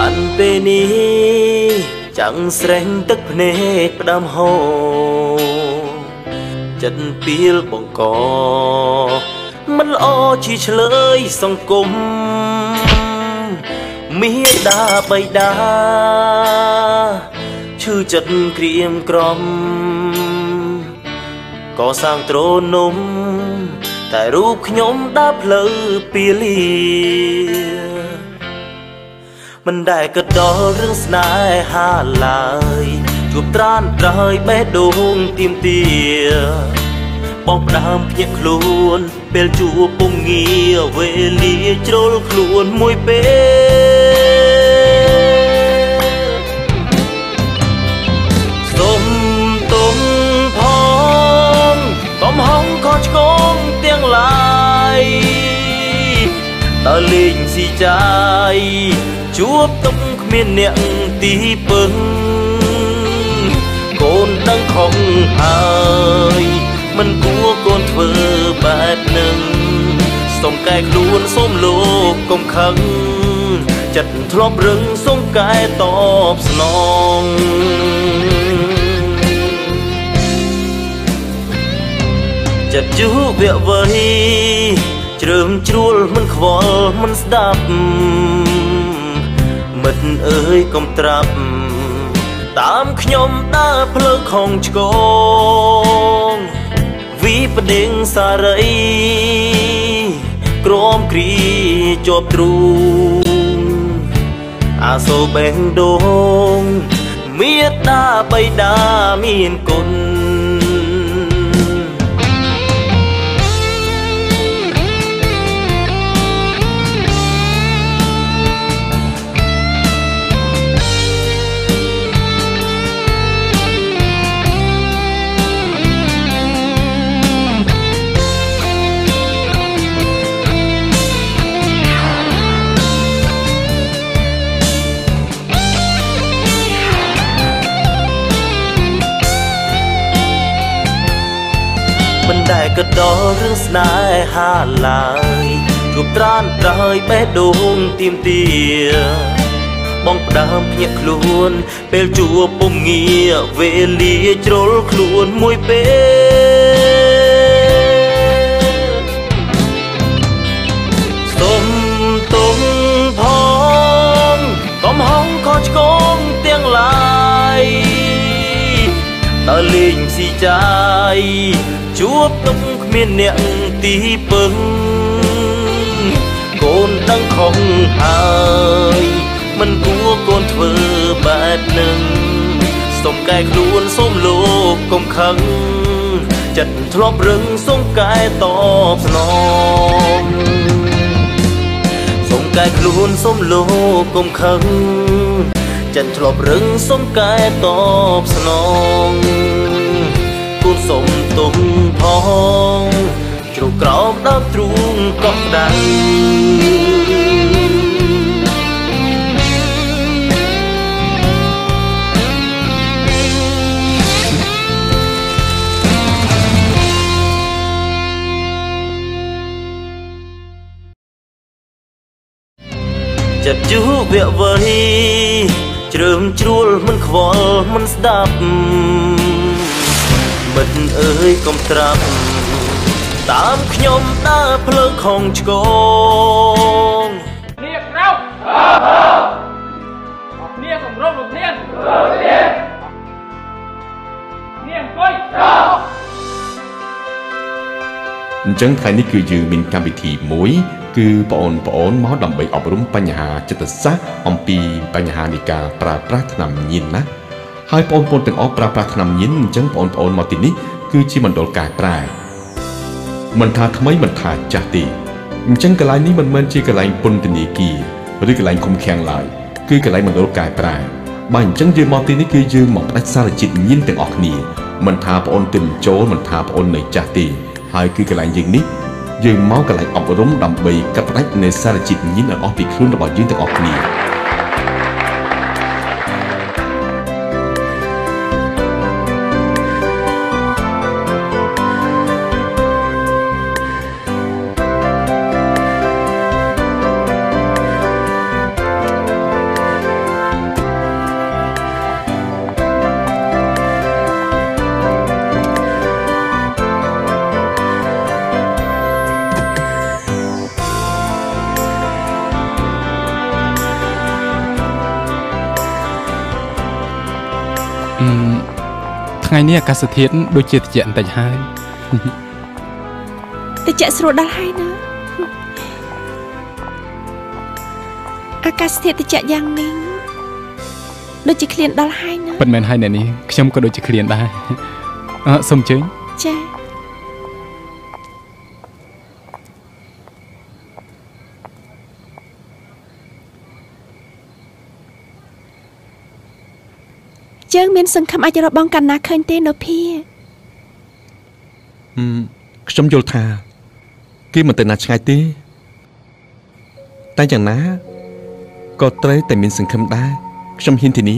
Bạn bên ní chẳng sánh tức nê đam hồ chân piel bông cò mất lo chỉ lời song cung mi đa bay đa chư chật kriêm crom có sang trô nôm tại rúp nhóm đáp lỡ pieli mình đại cất đó rừng snai hà lại chụp tràn trời bé đôn tim tìa bọc đam nhẹ luôn bèl chùa bông nghia về lia trôi luôn môi bé sôm tôm phong tôm hong có con tiếng lại ta linh si trái chúa tông miền nẹng tí bưng con đang không hơi mình của con thơ bát nâng sông cài luôn xôm lô công khăn chặt thọp rừng sông cài tọp nong chặt chú vẹo vơi trơm chuol mình khvol mình đạp mật ơi công trap tám nhóm đã phơi không chôn vì bất định xa rẫy crom kri chộp trùng à sâu bèn đông miết đã bay đã miền cồn đại cất đó rừng snai hà lại chụp tràn trời bé đôn tim tìa bong đam nhẹ luôn bèl chùa bông nghia về lia trôi luôn môi bé tôm tôm phong tôm hong có con tiếng lại ta linh si trái chúa tông miền nẹng tí bưng con đang không hơi mình của con thơ bát nâng sông cài luôn xôm lô công khăn chặt thọp rừng sông cài tọp non sông cài luôn xôm lô công khăn chặt thọp rừng sông cài tọp non con sông tung phong trục cọp đáp trung cọp đằng chặt chú vẹo vơi trơm chuol mình khvol mình đạp mật ơi công trap tám nhóm đã phơi không chôn niệm rau niệm sủng rong lục thiên niệm coi chẳng thay ní cứ dự mình cam bị thị mũi cứ bọn máu đầm bầy ọp rúngปัญหา ចិត្តសាស្ត្រអំពីបញ្ហានៃការប្រើប្រាស់ថ្នាំញៀនណាហើយបងប្អូនទាំងអស់ប្រើប្រាស់ថ្នាំញៀនអញ្ចឹងបងប្អូនមកទីនេះគឺជាមណ្ឌលកែប្រែមិនថាថ្មីមិនថាចាស់ទេអញ្ចឹងកន្លែងនេះមិនមែនជាកន្លែងពន្ធនាគារឬកន្លែងឃុំឃាំងឡើយគឺកន្លែងមណ្ឌលកែប្រែបើអញ្ចឹងយើងមកទីនេះគឺយើងមកផ្ដាច់សារជាតិញៀនទាំងអស់គ្នាមិនថាបងប្អូនទិញចូលមិនថាបងប្អូននៅចាស់ទេហើយគឺកន្លែងយើងនេះយើងមកកន្លែងអប់រំដើម្បីកាត់ផ្ដាច់នៃសារជាតិញៀនឲ្យអស់ពីខ្លួនរបស់យើងទាំងអស់គ្នា ច ថ្ងៃនេះអាកាសធាតុដូចជាត្រជាក់បន្តិចហើយត្រជាក់ស្រួលដល់ហើយណាអាកាសធាតុត្រជាក់យ៉ាងនេះដូចជាឃ្លានដល់ហើយណាពិតមែនហើយអ្នកនេះខ្ញុំក៏ដូចជាឃ្លានដែរសូមអញ្ជើញចាយើងមានសង្ឃឹមអាចរកបងកណ្ណាឃើញទេនៅភាខ្ញុំយល់ថាគេមិនទៅណាឆ្ងាយទេតែយ៉ាងណាក៏ត្រូវតែមានសង្ឃឹមដែរខ្ញុំហ៊ានធានា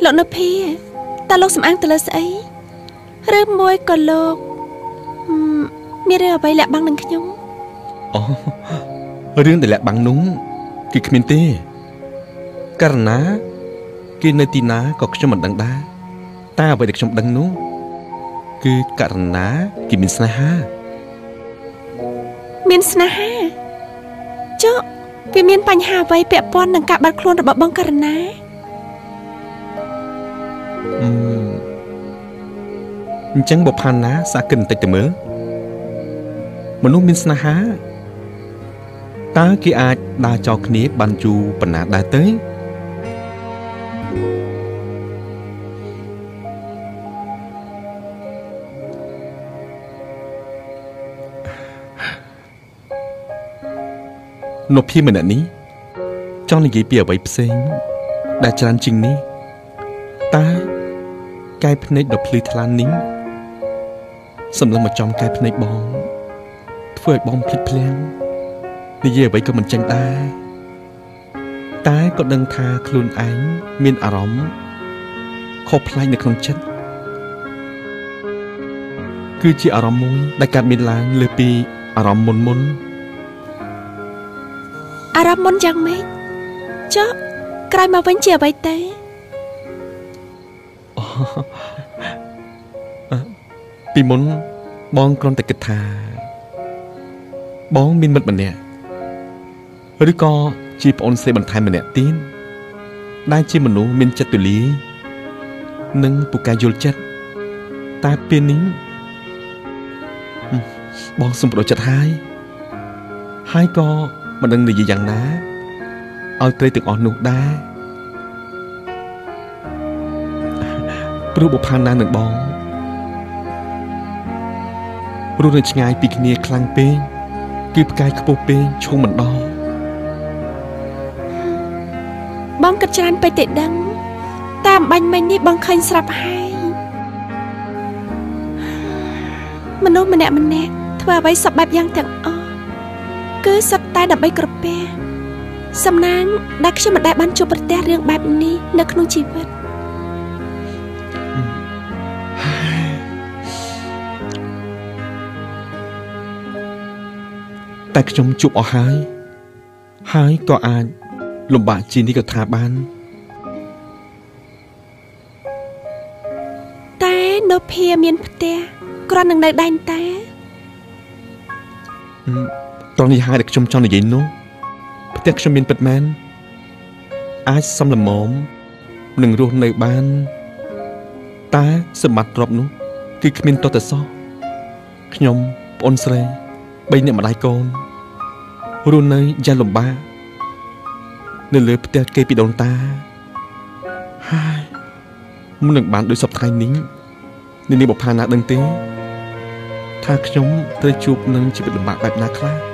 លោកនៅភាតើលោកសំអាងទៅលើស្អីឬមួយក៏លោកមានរឿងអ្វីលាក់បាំងនឹងខ្ញុំអូរឿងដែលលាក់បាំងនោះគឺគ្មានទេករណីគេនៅទីណាក៏ខ្ញុំមិនដឹងដែរតែអ្វីដែលខ្ញុំដឹងនោះគឺករណីគេមានស្នេហាចុះវាមានបញ្ហាអ្វីពាក់ព័ន្ធនឹងការបាត់ខ្លួនរបស់បងករណាអញ្ចឹងបុប្ផាណាសាគិនបន្តិចទៅមើលមនុស្សមានស្នេហាតើគេអាចដើរចោលគ្នាបានយូរប៉ុណ្ណាដែរទៅនៅភីម្នាក់នេះចង់និយាយពីអ្វីផ្សេងដែលច្រើនជាងនេះតែកែភ្នែកដ៏ភ្លឺថ្លានេះសម្លឹងមកចំកែភ្នែកបងធ្វើឲ្យបងភ្លេចភ្លាំងនិយាយអ្វីក៏មិនចេញដែរតែក៏ដឹងថាខ្លួនឯងមានអារម្មណ៍ខុសប្លែកនៅក្នុងចិត្តគឺជាអារម្មណ៍មួយដែលកើតមានឡើងលើពីអារម្មណ៍មុនអារម្មណ៍មុនយ៉ាងម៉េចចុះក្រោយមកវិញជាអ្វីទេពីមុនបងគ្រាន់តែគិតថាបងមានមិត្តម្នាក់ឬក៏ជាប្អូនស្រីបន្ថែមម្នាក់ទៀតដែលជាមនុស្សមានចិត្តទូលាយនិងពូកែយល់ចិត្តតែពេលនេះបងសុំបដូរចិត្តហើយក៏មិនដឹងនិយាយយ៉ាងណាឲ្យត្រីទាំងអស់នោះដែរព្រោះបុប្ផាណានឹងបងរស់នៅឆ្ងាយពីគ្នាខ្លាំងពេកគឺផ្កាយខ្ពស់ពេកឈោងមិនដល់បងគិតច្រើនពេកទេដឹងតាមបាញ់មិញនេះបងឃើញស្រាប់ហើយមនុស្សម្នាក់ធ្វើអ្វីសពបែបយ៉ាងទាំងអស់គឺសុទ្ធតែដើម្បីក្រពះសំណាងដែលខ្ញុំមិនដែលបានជួបប្រទះរឿងបែបនេះនៅក្នុងជីវិតតែខ្ញុំជួបអស់ហើយក៏អាចលំបាកជាងនេះក៏ថាបានតែនៅភាមានផ្ទះគ្រាន់នឹងនៅដែនតែតោះនេះហើយដែលខ្ញុំចង់និយាយនោះផ្ទះខ្ញុំមានពិតមែនអាចសំលមមនឹងរស់នៅបានតែសម្បត្តិទ្រព្យនោះគឺគ្មានតទៅសោះខ្ញុំប្អូនស្រី3នាក់ម្ដាយកូនរស់នៅយ៉ាងលំបាកនៅលើផ្ទះគេពីដូនតាហើយមិននឹងបានដូចសពថ្ងៃនេះនាងបុប្ផាណាដឹងទេថាខ្ញុំត្រូវជួបនឹងជីវិតលំបាកបែបណាខ្លះ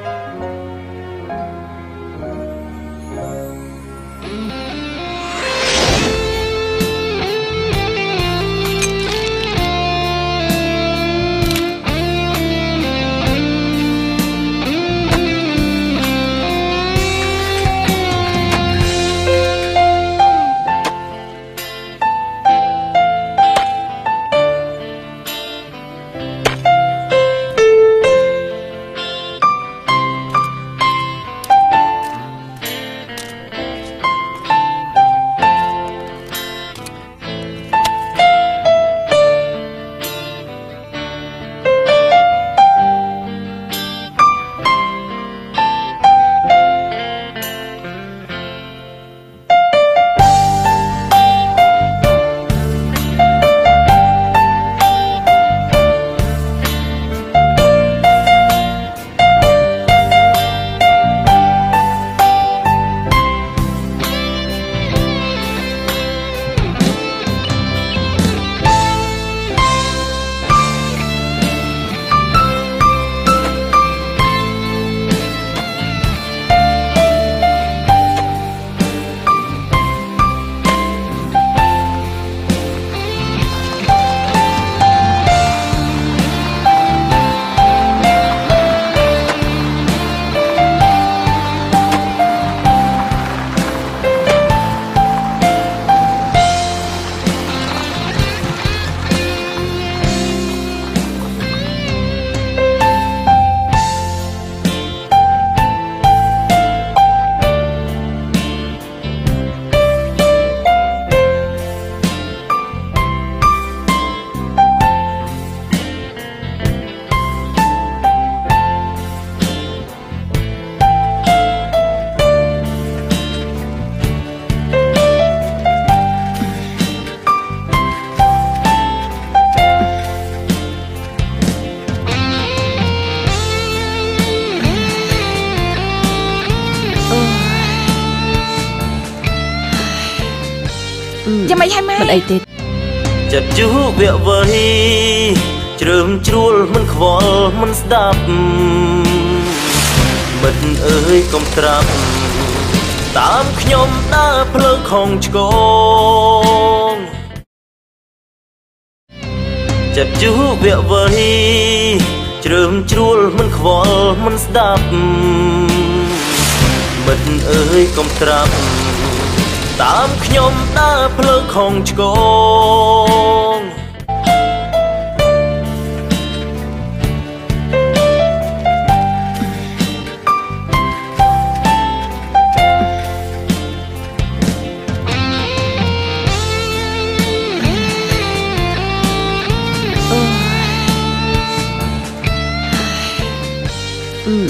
ចាំមិនហើយម៉ែមិនអីទេចិត្តយូរវាក់វៃជ្រើមជ្រួលមិនខ្វល់មិនស្ដាប់មិត្តអើយកុំត្រាប់តាមខ្ញុំដើរផ្លូវខំឆ្កងចិត្តយូរវាក់វៃជ្រើមជ្រួលមិនខ្វល់មិនស្ដាប់មិត្តអើយកុំត្រាប់តាមខ្ញុំដើរផ្លូវខំឆ្កង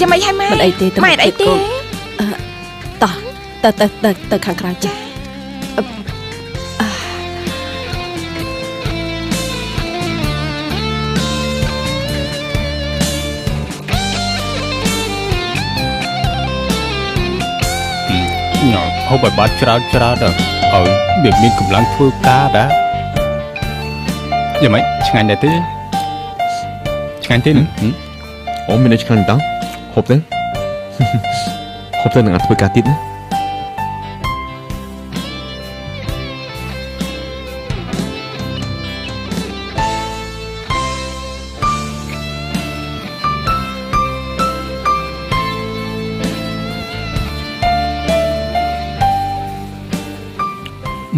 ចាំមិនហើយម៉ែមិនអីទេម៉ែអីទេតោះទៅខាងក្រៅចាហូបឲ្យបាត់ច្រើនទៅឲ្យវាមានកម្លាំងធ្វើការដែរយ៉ាងម៉េចឆ្ងាញ់ដែរទេឆ្ងាញ់ទេអូមានឆ្ងាញ់តោះហូបទៅហូបទៅនឹងអាចធ្វើការទៀតណ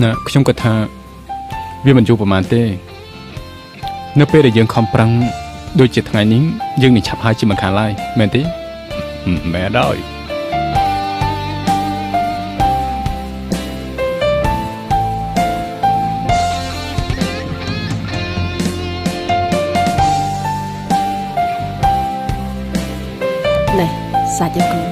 ាខ្ញុំគាត់ថាវាមិនយូរប្រហែលទេនៅពេលដែលយើងខំប្រឹងដូចជាថ្ងៃនេះយើងនឹងឆាប់ហើយជាមិនខានឡើយមែនទេមែនដែរណែសាច់យើង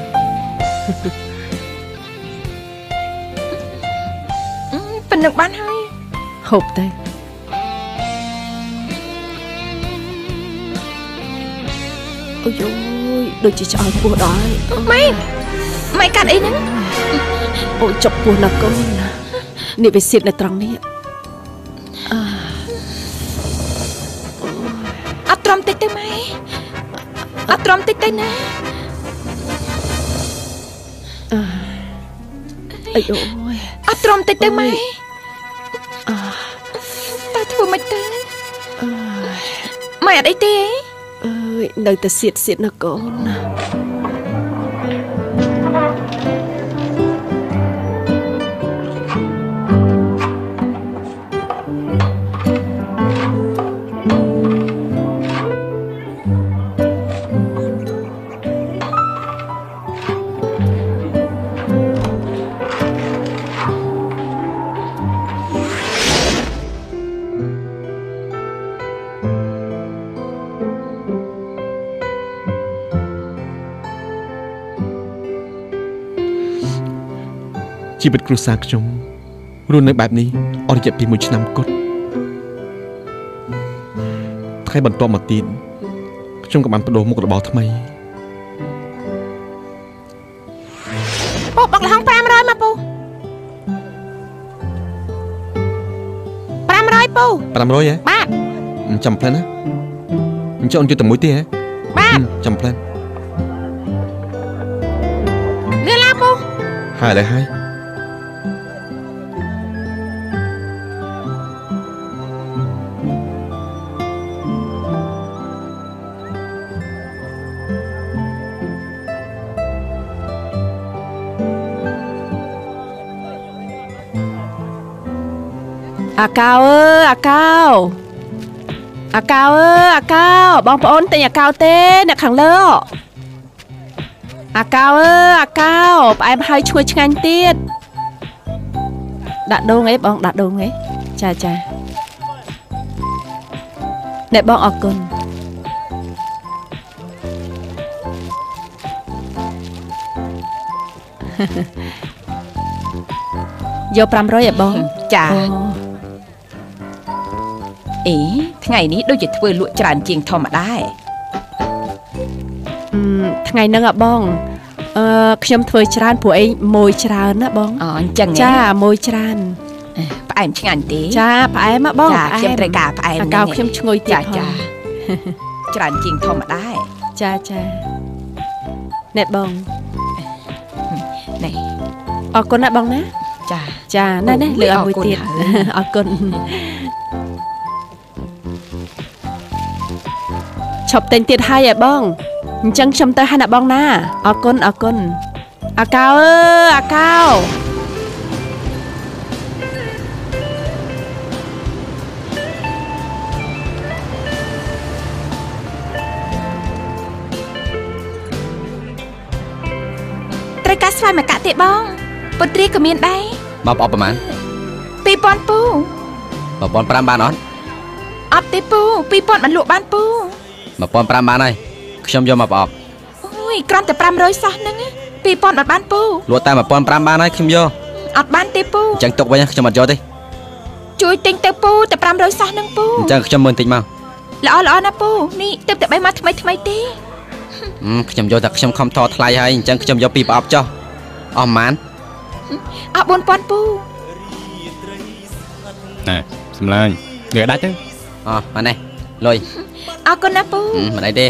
ប៉ុណ្ណឹងបានហើយហូបទៅអូយដូចជាឆ្អល់ពោះដល់ម៉ែកាត់អីហ្នឹងអូចុកពោះណាកូននេះវាសៀតនៅត្រង់នេះអត់ទ្រាំតិចទៅម៉ែអត់ទ្រាំតិចទៅណាអីអូយអត់ទ្រាំតិចទៅម៉ែតើធ្វើមិនទៅម៉ែអត់អីទេនៅតែសៀតណាកូនជីវិតគ្រួសារខ្ញុំរស់នៅបែបនេះអស់រយៈពេល1ឆ្នាំគត់ថ្ងៃបន្ទាប់មកទៀតខ្ញុំក៏បានបដូរមុខរបរថ្មីពូបុកលហុង500មកពូ500ពូ500ហ៎បាទចាំផ្លែណាអញ្ចឹងអូនយកតែមួយទេហ៎បាទចាំផ្លែលឿនឡាពូហើយឥឡូវហើយអាកៅអាកៅបងប្អូនទិញអាកៅទេអ្នកខាងលើអាកៅអាកៅផ្អែមហើយឈ្ងុយឆ្ងាញ់ទៀតដាក់ដូងអីបងដាក់ដូងអីចាអ្នកបងអរគុណយក500ឲ្យបងចាអេថ្ងៃនេះដូចជាធ្វើលក់ច្រើនជាងធម្មតាថ្ងៃហ្នឹងអាបងខ្ញុំធ្វើច្រើនព្រោះអីម៉ួយច្រើនណាបងអញ្ចឹងចាម៉ួយច្រើន ផ្អែមឆ្ងាញ់ទេ ចាផ្អែមមកបងខ្ញុំត្រូវការផ្អែម អាកោខ្ញុំឈ្ងុយទៀតចាច្រើនជាងធម្មតាចាណែបងនេះអរគុណណាបងណាចាណែលើអរមួយទៀតអរគុណឈប់ទិញទៀតហើយបងអញ្ចឹងខ្ញុំទៅហើយណាបងណាអរគុណអាកោអាកោត្រូវការស្វាយមកកាក់ទេបងពុទ្រីក៏មានដែរមកអបប្រហែល2000ពូ1500បានអត់អត់ទេពូ2000បានលក់បានពូ1500បានហើយខ្ញុំយកមកប្រអប់អូយគ្រាន់តែ500សោះហ្នឹង2000បានពូលក់តែ1500បានហើយខ្ញុំយកអត់បានទេពូអញ្ចឹងទុកវិញខ្ញុំអត់យកទេជួយទិញទៅពូតែ500សោះហ្នឹងពូអញ្ចឹងខ្ញុំមើលបន្តិចមកល្អណាពូនេះទើបតែបីមកថ្មីទេខ្ញុំយកតែខ្ញុំខំថតថ្លៃហើយអញ្ចឹងខ្ញុំយក2ប្រអប់ចុះអស់ប៉ុន្មានអស់4000ពូណែសម្លាញ់វាដាច់ទៅអស់អានេះលុយអរគុណណាពូមិនអីទេ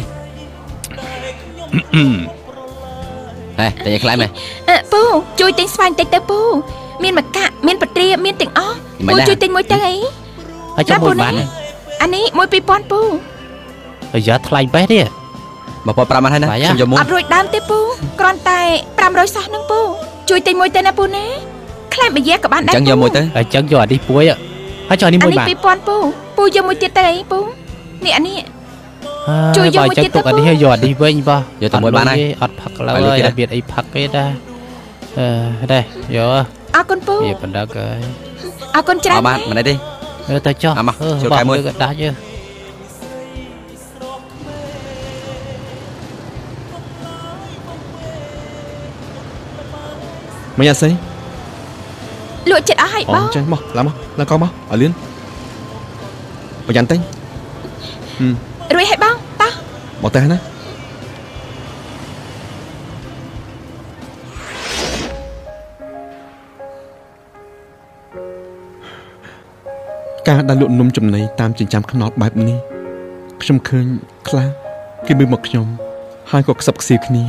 ហេតែខ្លាំងមែនពូជួយទិញស្វាយបន្តិចទៅពូមានមកកាក់មានបត្រាមានទាំងអស់ពូជួយទិញមួយទៅអីហើយចាំមួយបានអានេះ2000ពូអាយ៉ាថ្លៃបេះទេ1500បានហើយណាខ្ញុំយកមួយអត់រួចដើមទេពូគ្រាន់តែ500សោះហ្នឹងពូជួយទិញមួយទៅណាពូណាខ្លាំងបយ៉ាក៏បានដែរអញ្ចឹងយកមួយទៅអញ្ចឹងយកអានេះពួយហើយចុះអានេះមួយបានអានេះ2000ពូយកមួយទៀតទៅអីពូនេះអានេះជួយយកមួយទៀតទៅអានេះយកអានេះវិញបោះយកតែមួយបានហើយអត់ផឹកឡើយអត់មានអីផឹកទេដែរដែរយកអរគុណពូវាបណ្ដឹកហើយអរគុណច្រើនបានមិនអីទេទៅចុះមកជួយខែមួយក៏ដាច់យើមិនអត់ស្អីលក់ចិត្តអស់ហើយបងចេះមកឡើងកមកឲ្យលឿនប្រយ័ត្នតែងរួចហើយបងតោះមកតែណាការដែលលក់នំចំណីតាមចិញ្ចើមខ្នល់បែបនេះខ្ញុំឃើញខ្លះគេមើលមកខ្ញុំហើយក៏ខ្សឹបខ្សៀវគ្នា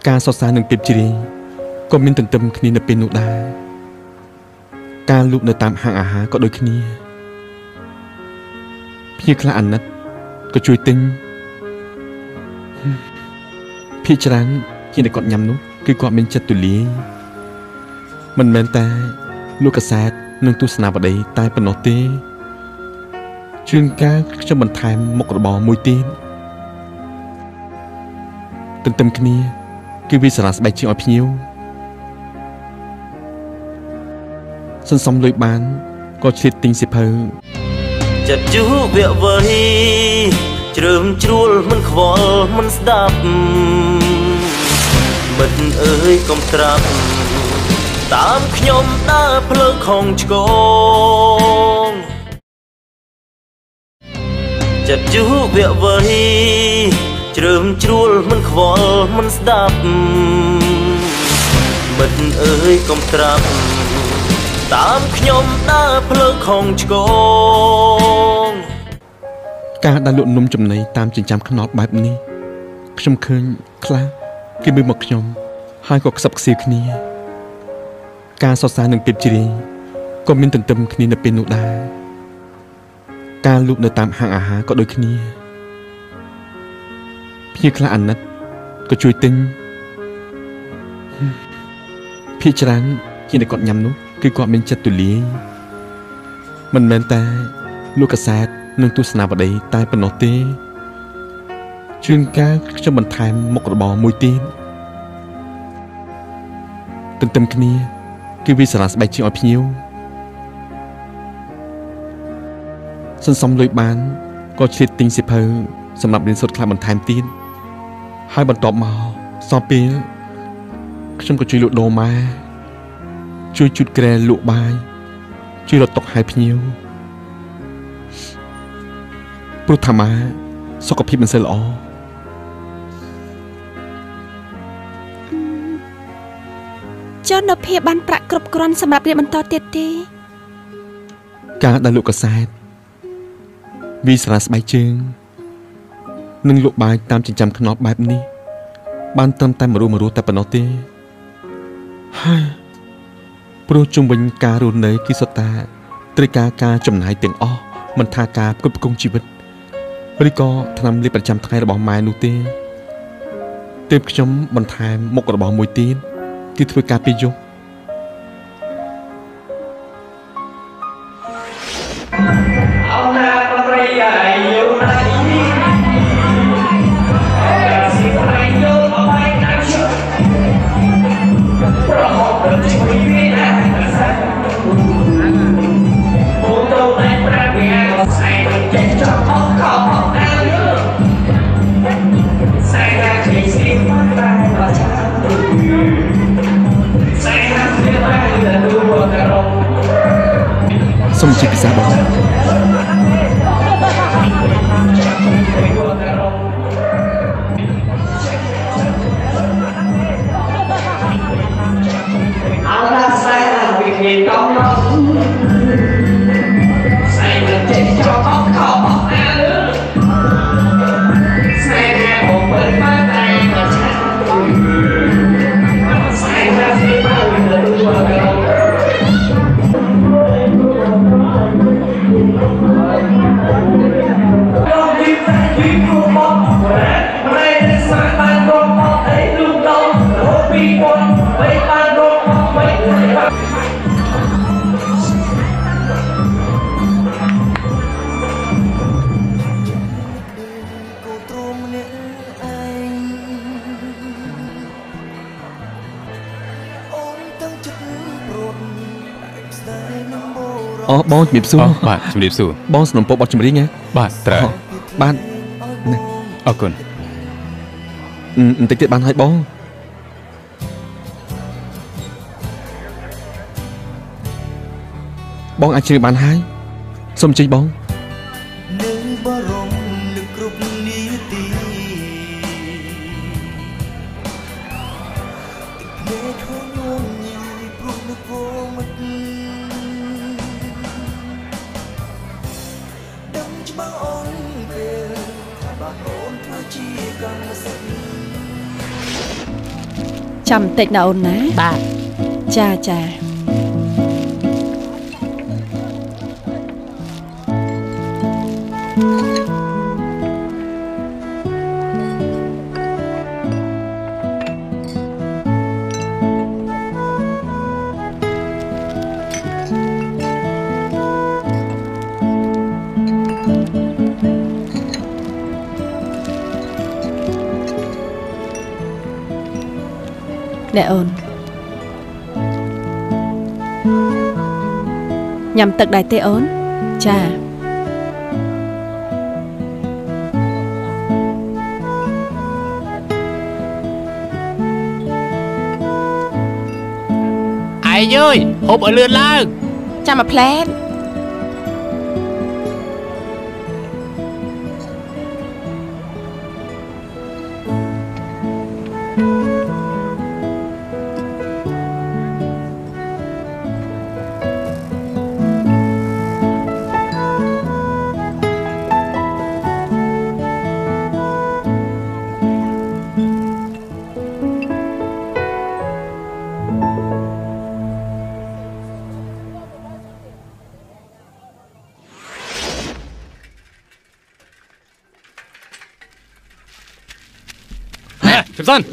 ការសរសើរនឹងពីបជ្រាយក៏មានទន្ទឹមគ្នានៅពេលនោះដែរការលក់នៅតាមហាងអាហារក៏ដូចគ្នាភ្ញៀវខ្លះអាណិតក៏ជួយទិញភាគច្រើនជាតែគាត់ញ៉ាំនោះគឺគាត់មានចិត្តទូលាយមិនមែនតែលក់កាសែតនិងទស្សនាវដ្តីតែប៉ុណ្ណោះទេជួនកាលខ្ញុំបន្ថែមមុខរបរមួយទៀតទន្ទឹមគ្នាគឺវាសារៈស្បែកជើងឲ្យភ្ញៀវសន្សំលុយបានក៏ឆ្លៀតទិញសៀវភៅចិត្តយុវវ័យជ្រើមជ្រួលមិនខ្វល់មិនស្ដាប់មិត្តអើយកុំត្រាប់តាមខ្ញុំដើរផ្លូវខំឆ្កងចិត្តយុវវ័យជ្រើមជ្រួលមិនខ្វល់មិនស្ដាប់មិត្តអើយកុំត្រាប់តាមខ្ញុំដើរផ្លូវខំឆ្កងការដែលលក់នំចំណីតាមចិញ្ចើមខ្នល់បែបនេះខ្ញុំឃើញខ្លះគេមើលមកខ្ញុំហើយក៏ខ្សឹបខ្សៀវគ្នាការសរសើរនឹងពីបជ្រាយក៏មានទន្ទឹមគ្នានៅពេលនោះដែរការលក់នៅតាមហាងអាហារក៏ដូចគ្នាភ្ញៀវខ្លះអាណិតក៏ជួយទិញភាគច្រើនជាតែគាត់ញ៉ាំនោះគឺគាត់មានចិត្តទូលាយមិនមែនតែលក់កាសែតនិងទស្សនាវដ្តីតែប៉ុណ្ណោះទេជួនកាលខ្ញុំបន្ថែមមុខរបរមួយទៀតទន្ទឹមគ្នាគឺវាសារៈស្បែកជើងឲ្យភ្ញៀវសន្សំលុយបានក៏ឆ្លៀតទិញសៀវភៅសម្រាប់រៀនសូត្រខ្លះបន្ថែមទៀតហើយបន្ទាប់មកសល់ពេលខ្ញុំក៏ជួយលក់ដូរម៉ាជួយជូតក្រែលក់បាយជួយរត់តុកឲ្យភ្ញៀវព្រោះថាម៉ាសុខភាពមិនសូវល្អ ចុះនៅភៀបបានប្រាក់គ្រប់គ្រាន់សម្រាប់រៀនបន្តទៀតទេការដែលលក់កសែតវាស្រាស្បែកជើងនិងលក់បាយតាមចិញ្ចើមខ្នល់បែបនេះបានត្រឹមតែមួយរស់តែប៉ុណ្ណោះទេហើយព្រោះជុំវិញការរស់នៅគឺសុទ្ធតែត្រូវការចំណាយទាំងអស់មិនថាការផ្គត់ផ្គង់ជីវិតឬក៏ថ្នាំលេបប្រចាំថ្ងៃរបស់ម៉ែនោះទេទើបខ្ញុំបន្ថែមមុខរបរមួយទៀតគឺធ្វើការពេលយប់សូមជាពិសាបង បងជំរាបសួរបាទជំរាបសួរបងสนុំពរបទចម្រៀងហ៎បាទត្រូវបាទអរគុណបន្តិចទៀតបានហើយបងអាចជ្រាបបានហើយសូមជិះបងនឹងបរមលើគ្រប់នីតិភ្នែកខ្លួនញីព្រោះនៅគោមិត្តដឹងច្បាស់អូនពេលថាបាក់អូនធ្វើជាកម្មសិទ្ធិចាំបន្តិចណាអូនណាបាទចាណែអូនញ៉ាំទឹកដែរទេអូនចាឯងអើយហូបឲ្យលឿនឡើងចាំមួយផ្លែត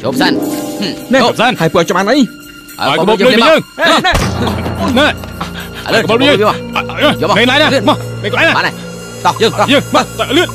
ជប់សិននេះជប់សិនហើយពើចាំបានអីឲ្យកបោលលុយយើងណែឥឡូវកបោលលុយយកមកណែណាមកនេះកន្លែងណាបានហើយតោះយើងមកតើលឿន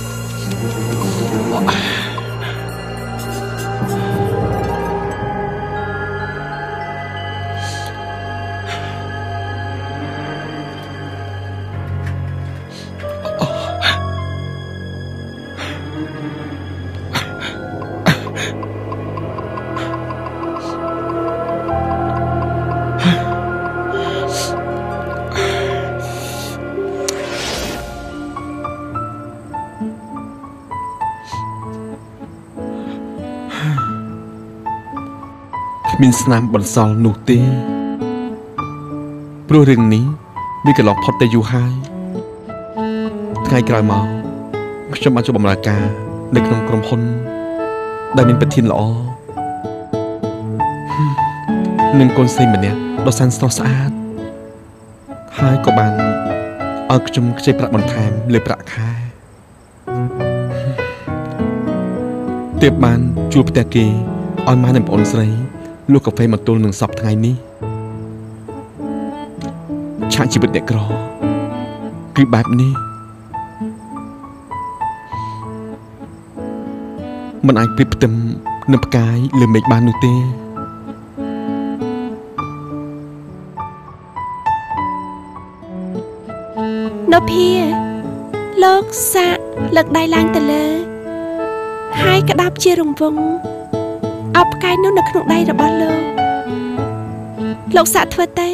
មានស្នាមបន្សល់នោះទេ ព្រោះរឿងនេះវាកន្លងផុតទៅយូរហើយថ្ងៃក្រោយមកខ្ញុំបានចូលបម្រើការនៅក្នុងក្រុមហ៊ុនដែលមានប្រធានល្អនឹងកូនស្រីម្នាក់ដ៏សែនស្រស់ស្អាតហើយក៏បានឲ្យខ្ញុំខ្ចីប្រាក់បន្ថែមលើប្រាក់ខែទើបបានជួលផ្ទះគេឲ្យម៉ែនិងប្អូនស្រីលក់កាហ្វេមកទល់នឹងសប្តាហ៍ថ្ងៃនេះឆាកជីវិតអ្នកក្រគឺបែបនេះមិនអាចប្រៀបផ្ទឹមនឹងផ្កាយលើមេឃបាននោះទេនៅភាលោកសាក់លើកដៃឡើងទៅលើហើយក្តាប់ជារង្វង់អបផ្កាយនោះនៅក្នុងដៃរបស់លោកសាក់ធ្វើទេ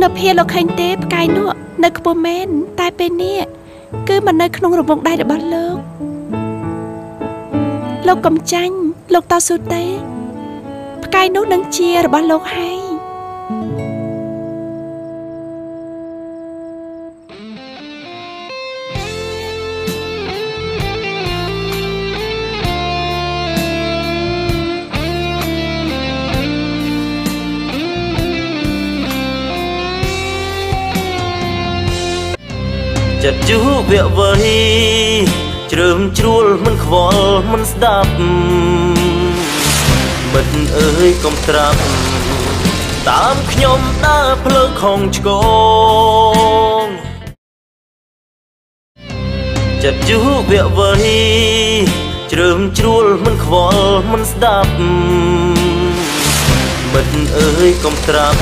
នៅភាលោកឃើញទេផ្កាយនោះនៅខ្ពស់មែនតែពេលនេះគឺមិននៅក្នុងរង្វង់ដៃរបស់លោកកំចាញ់លោកតស៊ូទេផ្កាយនោះនឹងជារបស់លោកហើយចិត្តយូរវៈវ័យជ្រើមជ្រួលមិនខ្វល់មិនស្ដាប់មិត្តអើយកុំត្រាប់តាមខ្ញុំដើរផ្លូវខំឆ្កងចិត្តយូរវៈវ័យជ្រើមជ្រួលមិនខ្វល់មិនស្ដាប់មិត្តអើយកុំត្រាប់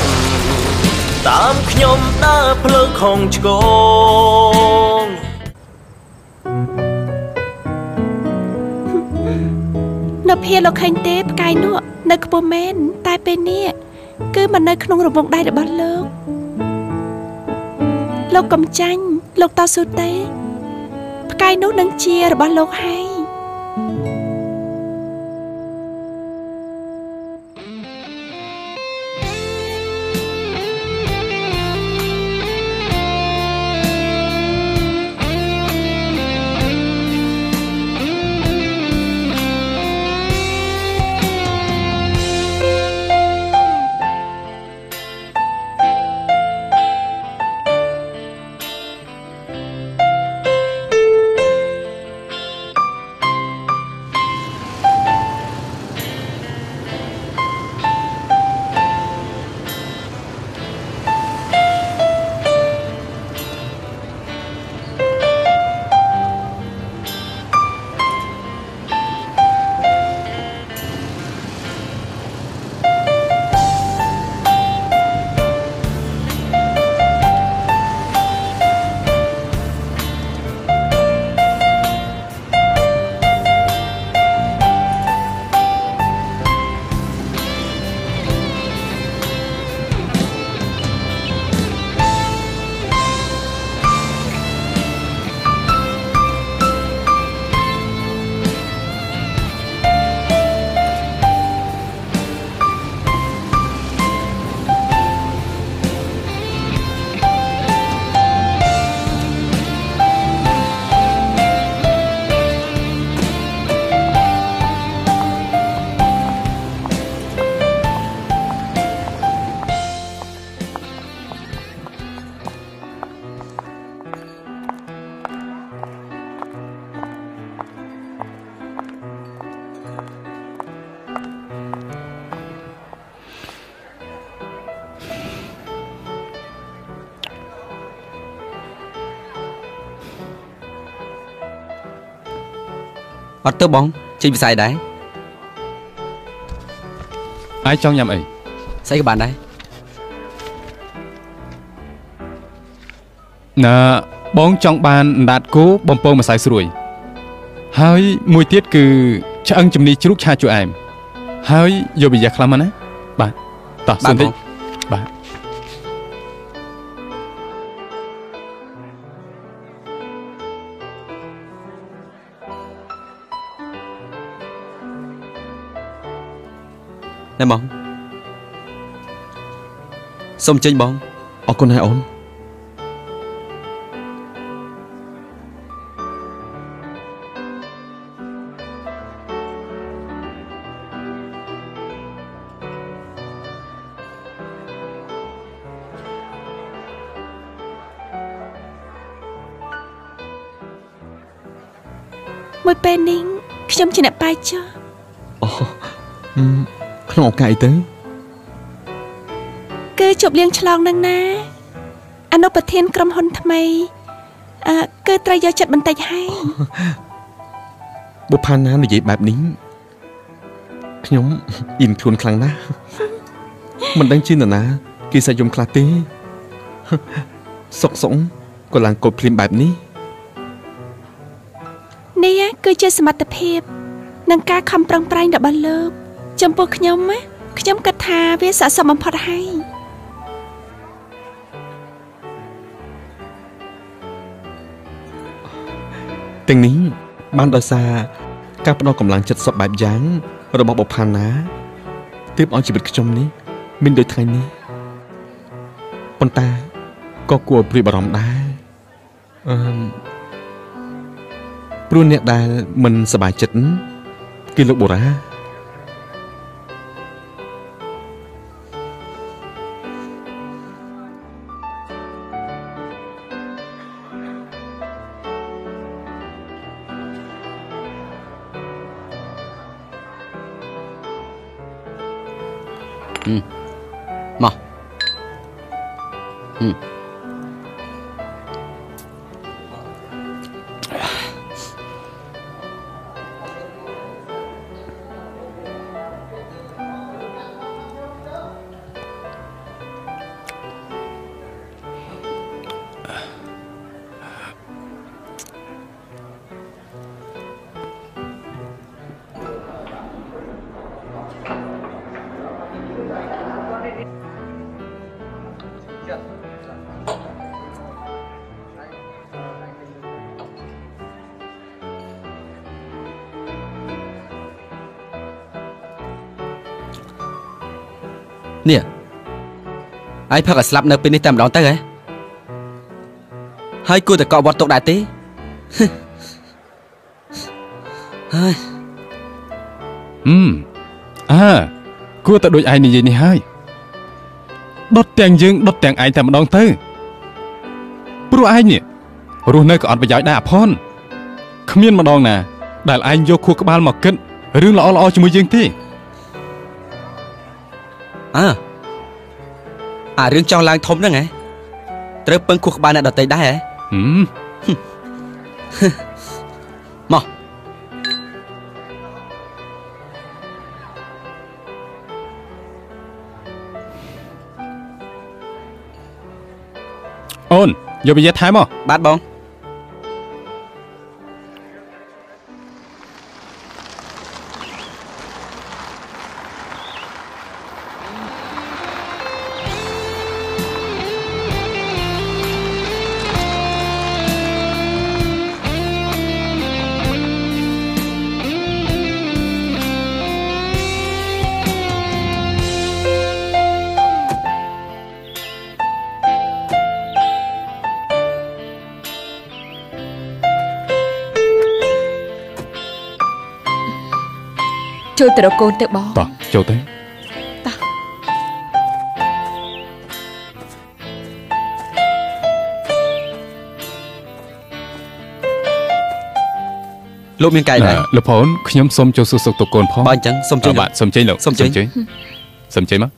តាមខ្ញុំដើរផ្លូវខំឆ្កងនៅភាលោកឃើញទេផ្កាយនោះនៅខ្ពស់មែនតែពេលនេះគឺមិននៅក្នុងរង្វង់ដៃរបស់លោកកំចាញ់លោកតស៊ូទេផ្កាយនោះនឹងជារបស់លោកហើយអត់ទៅបងចេញវិស័យដែរអាយចង់ញ៉ាំអីស្អីក៏បានដែរណាបងចង់បានអណ្ដាតគោបំពងម្សៅស្រួយហើយមួយទៀតគឺឆ្អឹងជំនីជ្រូកឆាជូរអែមហើយយកប៊ីយ៉ាខ្លះមកណាបាទតោះសុំតិចបាទ ណែបងសុំចេញបងអរគុណហើយអូនមួយពេលនេះខ្ញុំជាអ្នកបាយចុះអូក្នុងឱកាសអីទៅគឺជប់លៀងឆ្លងនឹងណាអនុប្រធានក្រុមហ៊ុនថ្មីគឺត្រូវយកចិត្តបន្តិចហើយបុប្ផាណានិយាយបែបនេះខ្ញុំអ៊ីនខ្លួនខ្លាំងណាស់មិនដឹងជានរណាគេសាច់យំខ្លះទេសុកក៏ឡើងកូតភ្លាមបែបនេះនេះគឺជាសមត្ថភាពនិងការខំប្រឹងប្រែងរបស់លោកចំពោះខ្ញុំគិតថាវាស័ក្តិសមបំផុតហើយទាំងនេះបានដោយសារការផ្ដល់កម្លាំងចិត្តសពបែបយ៉ាងរបស់បុប្ផាណាទើបឲ្យជីវិតខ្ញុំនេះមានដូចថ្ងៃនេះប៉ុន្តែក៏គួរព្រួយបារម្ភដែរព្រោះអ្នកដែលមិនសប្បាយចិត្តគឺលោកបូរ៉ាមកនេះឯងផឹកឲ្យស្លាប់នៅពេលនេះតែម្ដងទៅហ៎ហើយគួរតែកក់វត្តទុកដែរទេហើយគួរតែដូចឯងនិយាយនេះហើយដុតទាំងយើងដុតទាំងឯងតែម្ដងទៅព្រោះឯងនេះរស់នៅក៏អត់ប្រយោជន៍ដែរអភ័ណ្ឌគ្មានម្ដងណាដែលឯងយកខួរក្បាលមកគិតរឿងល្អៗជាមួយយើងទេរឿងចង់ឡើងធំហ្នឹងហ៎ត្រូវពឹងខួរក្បាលអ្នកដទៃដែរហ៎មកអូនយកវិញ្ញាថែមកបាទបងជួយទៅរកកូនទៅបងតោះចូលទៅលោកមានកាយដែរលោកផូនខ្ញុំសូមចូលសួរសុខទុក្ខកូនផងបើអញ្ចឹងសូមជួយបាទសូមចេញលោកសូមចេញមក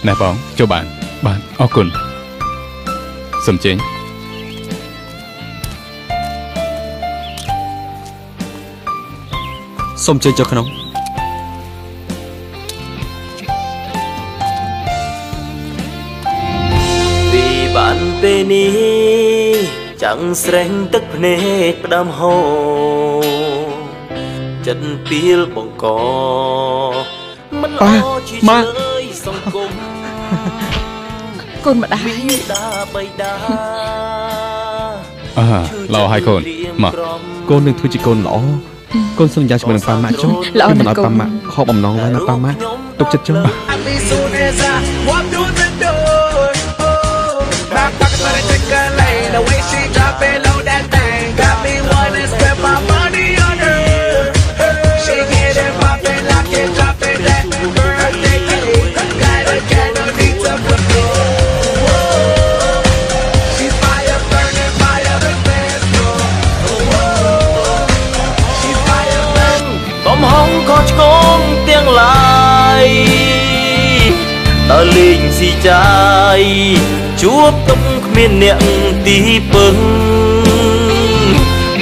ណែបងចូលបានអរគុណសូមចេញសូមចេញចូលក្នុងពីបានពេលនេះ chẳng sánh tức nê đam hồ chân piel bong còมัน มา កូនម្ដាយ ឡោហើយកូនមក កូននឹងធ្វើជាកូនល្អកូនសន្យាជាមួយនឹងប៉ាម៉ាក់ចុះមិនឲ្យប៉ាម៉ាក់ខកបំណងឡើយណាប៉ាម៉ាក់ទុកចិត្តចុះ tiếng lại ta linh si trái chúa tóc miền nẹn tí bưng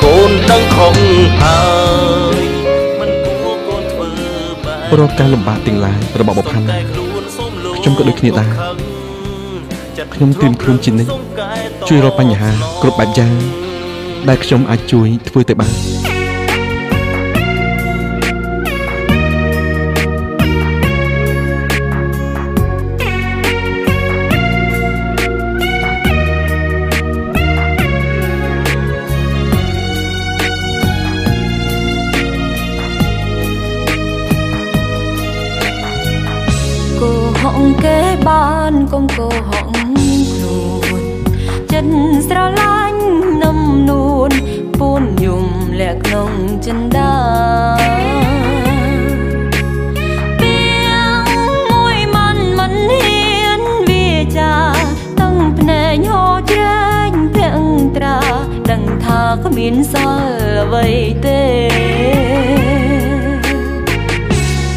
con đang không ai mình của con thơ bài រកការលំបាកទាំងឡាយរបស់បុព្វហាខ្ញុំក៏ដូចគ្នាដែរខ្ញុំត្រៀមខ្លួនជានិច្ចជួយរកបញ្ហាគ្រប់បែបយ៉ាងដែលខ្ញុំអាចជួយធ្វើទៅបាន kế ban công cô họng luôn chân sra lanh nằm nuôn buồn nhung lẹt nồng chân đá tiếng môi man man hiến vì cha tăng pne nhỏ trên tiếng tra đằng tha có miến sa vây tê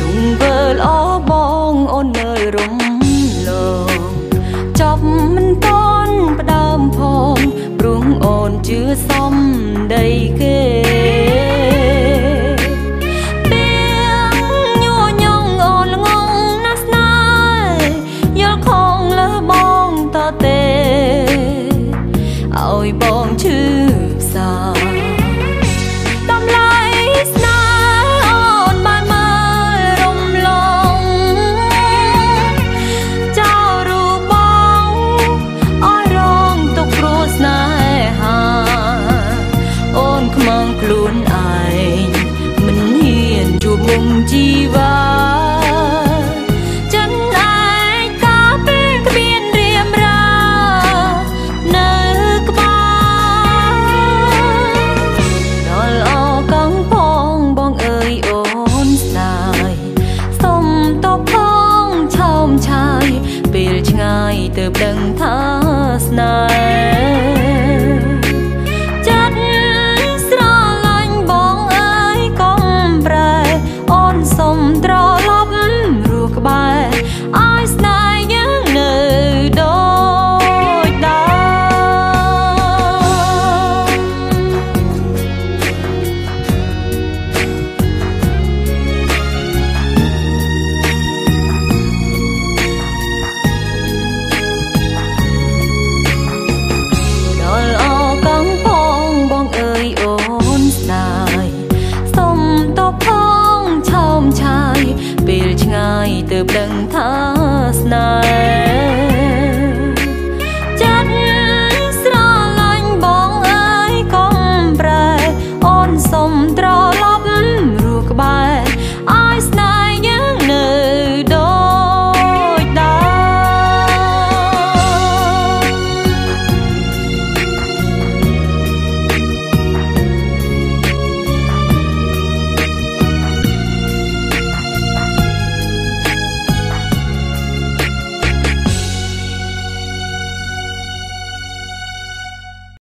tung vơ lo bong ôn nơi rung chọc mình con đam phong rung ồn chưa xong đầy kê